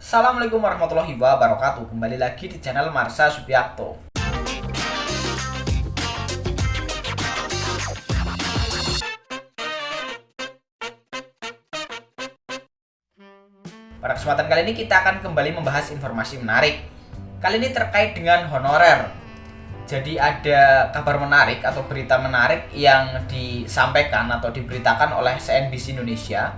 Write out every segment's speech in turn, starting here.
Assalamualaikum warahmatullahi wabarakatuh. Kembali lagi di channel Marsha Subiakto. Pada kesempatan kali ini kita akan kembali membahas informasi menarik. Kali ini terkait dengan honorer. Jadi ada kabar menarik atau berita menarik yang disampaikan atau diberitakan oleh CNBC Indonesia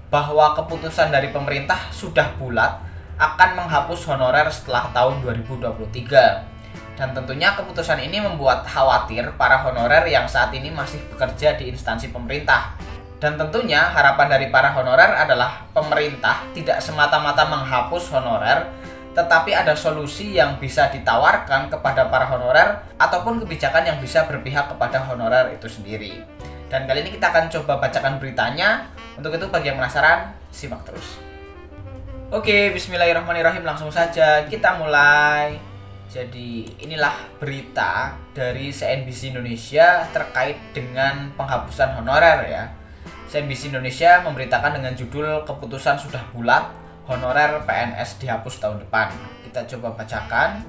bahwa keputusan dari pemerintah sudah bulat akan menghapus honorer setelah tahun 2023. Dan tentunya keputusan ini membuat khawatir para honorer yang saat ini masih bekerja di instansi pemerintah. Dan tentunya harapan dari para honorer adalah pemerintah tidak semata-mata menghapus honorer, tetapi ada solusi yang bisa ditawarkan kepada para honorer ataupun kebijakan yang bisa berpihak kepada honorer itu sendiri. Dan kali ini kita akan coba bacakan beritanya. Untuk itu bagi yang penasaran, simak terus. Oke, bismillahirrahmanirrahim, langsung saja kita mulai. Jadi inilah berita dari CNBC Indonesia terkait dengan penghapusan honorer ya. CNBC Indonesia memberitakan dengan judul keputusan sudah bulat, honorer PNS dihapus tahun depan. Kita coba bacakan.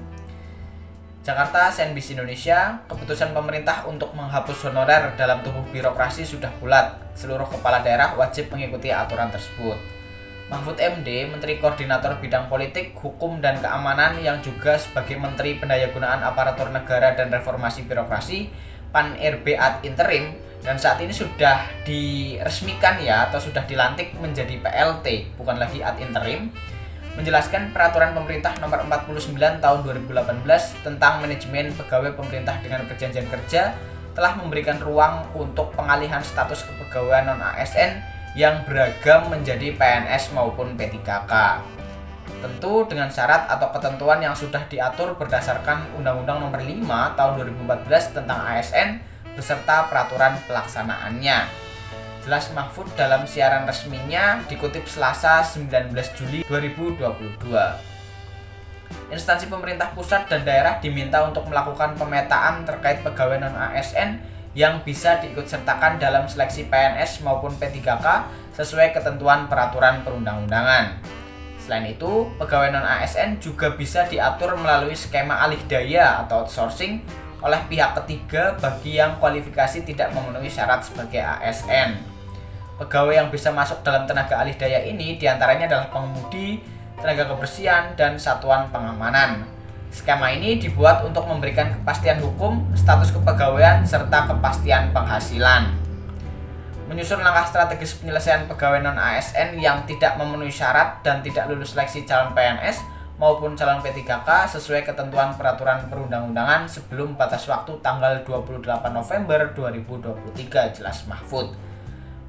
Jakarta, CNBC Indonesia, keputusan pemerintah untuk menghapus honorer dalam tubuh birokrasi sudah bulat. Seluruh kepala daerah wajib mengikuti aturan tersebut. Mahfud MD, Menteri Koordinator Bidang Politik, Hukum, dan Keamanan yang juga sebagai Menteri Pendayagunaan Aparatur Negara dan Reformasi Birokrasi, Pan-RB ad interim, dan saat ini sudah diresmikan ya atau sudah dilantik menjadi PLT, bukan lagi ad interim, menjelaskan peraturan pemerintah nomor 49 tahun 2018 tentang manajemen pegawai pemerintah dengan perjanjian kerja telah memberikan ruang untuk pengalihan status kepegawaian non-ASN yang beragam menjadi PNS maupun P3K. Tentu dengan syarat atau ketentuan yang sudah diatur berdasarkan Undang-Undang Nomor 5 Tahun 2014 tentang ASN beserta peraturan pelaksanaannya. Jelas Mahfud dalam siaran resminya dikutip Selasa 19 Juli 2022. Instansi pemerintah pusat dan daerah diminta untuk melakukan pemetaan terkait pegawai non-ASN yang bisa diikutsertakan dalam seleksi PNS maupun P3K sesuai ketentuan peraturan perundang-undangan. Selain itu, pegawai non-ASN juga bisa diatur melalui skema alih daya atau outsourcing oleh pihak ketiga bagi yang kualifikasi tidak memenuhi syarat sebagai ASN. Pegawai yang bisa masuk dalam tenaga alih daya ini diantaranya adalah pengemudi, tenaga kebersihan, dan satuan pengamanan. Skema ini dibuat untuk memberikan kepastian hukum, status kepegawaian, serta kepastian penghasilan. Menyusun langkah strategis penyelesaian pegawai non-ASN yang tidak memenuhi syarat dan tidak lulus seleksi calon PNS maupun calon P3K sesuai ketentuan peraturan perundang-undangan sebelum batas waktu tanggal 28 November 2023, jelas Mahfud.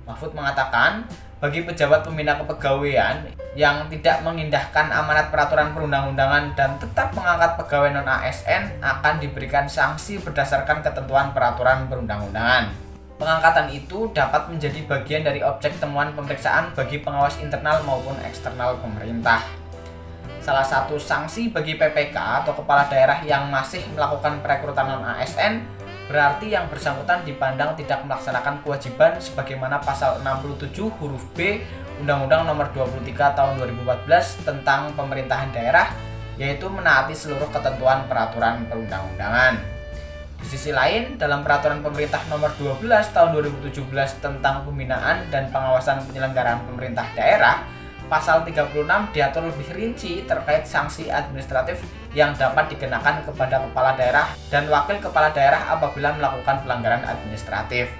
Mahfud mengatakan, bagi pejabat pembina kepegawaian yang tidak mengindahkan amanat peraturan perundang-undangan dan tetap mengangkat pegawai non-ASN akan diberikan sanksi berdasarkan ketentuan peraturan perundang-undangan. Pengangkatan itu dapat menjadi bagian dari objek temuan pemeriksaan bagi pengawas internal maupun eksternal pemerintah. Salah satu sanksi bagi PPK atau kepala daerah yang masih melakukan perekrutan non-ASN berarti yang bersangkutan dipandang tidak melaksanakan kewajiban sebagaimana pasal 67 huruf B Undang-Undang Nomor 23 Tahun 2014 tentang pemerintahan daerah, yaitu menaati seluruh ketentuan peraturan perundang-undangan. Di sisi lain, dalam peraturan pemerintah Nomor 12 Tahun 2017 tentang pembinaan dan pengawasan penyelenggaraan pemerintah daerah, pasal 36 diatur lebih rinci terkait sanksi administratif yang dapat dikenakan kepada kepala daerah dan wakil kepala daerah apabila melakukan pelanggaran administratif.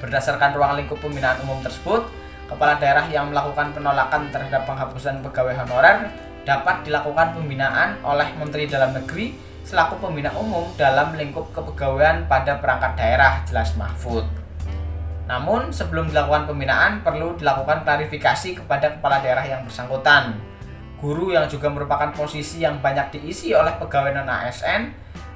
Berdasarkan ruang lingkup pembinaan umum tersebut, kepala daerah yang melakukan penolakan terhadap penghapusan pegawai honorer dapat dilakukan pembinaan oleh Menteri Dalam Negeri selaku pembina umum dalam lingkup kepegawaian pada perangkat daerah, jelas Mahfud. Namun, sebelum dilakukan pembinaan, perlu dilakukan klarifikasi kepada kepala daerah yang bersangkutan. Guru yang juga merupakan posisi yang banyak diisi oleh pegawai non-ASN,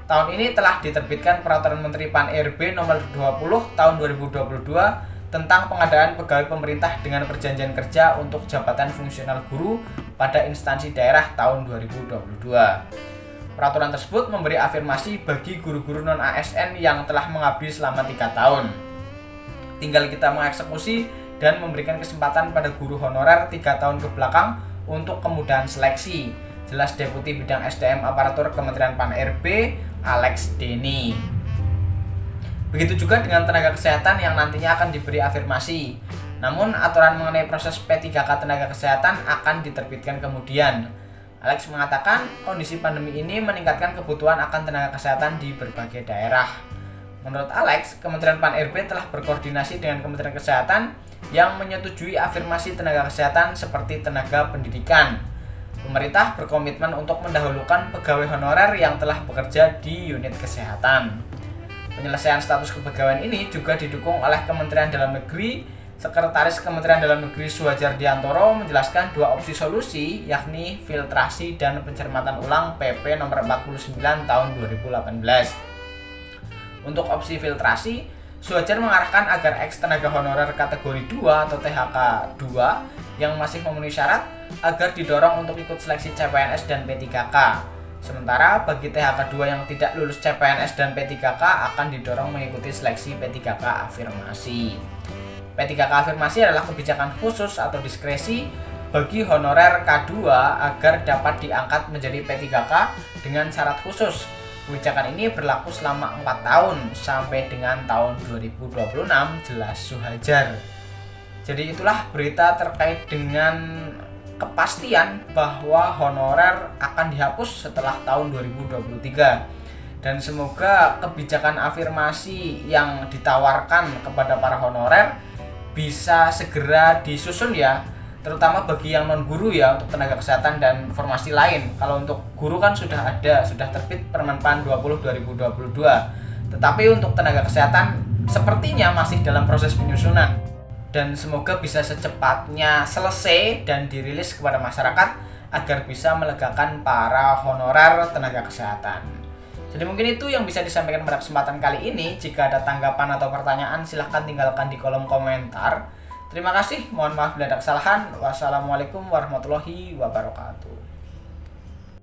tahun ini telah diterbitkan Peraturan Menteri Pan-RB Nomor 20 Tahun 2022 tentang pengadaan pegawai pemerintah dengan perjanjian kerja untuk jabatan fungsional guru pada instansi daerah tahun 2022. Peraturan tersebut memberi afirmasi bagi guru-guru non-ASN yang telah mengabdi selama 3 tahun. Tinggal kita mengeksekusi dan memberikan kesempatan pada guru honorer 3 tahun ke belakang untuk kemudahan seleksi. Jelas Deputi Bidang SDM Aparatur Kementerian Pan-RB, Alex Denny. Begitu juga dengan tenaga kesehatan yang nantinya akan diberi afirmasi. Namun aturan mengenai proses P3K tenaga kesehatan akan diterbitkan kemudian. Alex mengatakan kondisi pandemi ini meningkatkan kebutuhan akan tenaga kesehatan di berbagai daerah. Menurut Alex, Kementerian Pan-RB telah berkoordinasi dengan Kementerian Kesehatan yang menyetujui afirmasi tenaga kesehatan seperti tenaga pendidikan. Pemerintah berkomitmen untuk mendahulukan pegawai honorer yang telah bekerja di unit kesehatan. Penyelesaian status kepegawaian ini juga didukung oleh Kementerian Dalam Negeri. Sekretaris Kementerian Dalam Negeri Suhajar Diantoro menjelaskan dua opsi solusi, yakni filtrasi dan pencermatan ulang PP nomor 49 tahun 2018. Untuk opsi filtrasi, Suhajar mengarahkan agar ex tenaga honorer kategori 2 atau THK 2 yang masih memenuhi syarat agar didorong untuk ikut seleksi CPNS dan P3K. Sementara bagi THK 2 yang tidak lulus CPNS dan P3K akan didorong mengikuti seleksi P3K afirmasi. P3K afirmasi adalah kebijakan khusus atau diskresi bagi honorer K2 agar dapat diangkat menjadi P3K dengan syarat khusus. Kebijakan ini berlaku selama 4 tahun sampai dengan tahun 2026, jelas Suhajar. Jadi itulah berita terkait dengan kepastian bahwa honorer akan dihapus setelah tahun 2023. Dan semoga kebijakan afirmasi yang ditawarkan kepada para honorer bisa segera disusun ya, terutama bagi yang non guru ya, untuk tenaga kesehatan dan formasi lain. Kalau untuk guru kan sudah terbit Permen PAN 20 2022. Tetapi untuk tenaga kesehatan sepertinya masih dalam proses penyusunan. Dan semoga bisa secepatnya selesai dan dirilis kepada masyarakat agar bisa melegakan para honorer tenaga kesehatan. Jadi mungkin itu yang bisa disampaikan pada kesempatan kali ini. Jika ada tanggapan atau pertanyaan silahkan tinggalkan di kolom komentar. Terima kasih, mohon maaf bila ada kesalahan. Wassalamualaikum warahmatullahi wabarakatuh.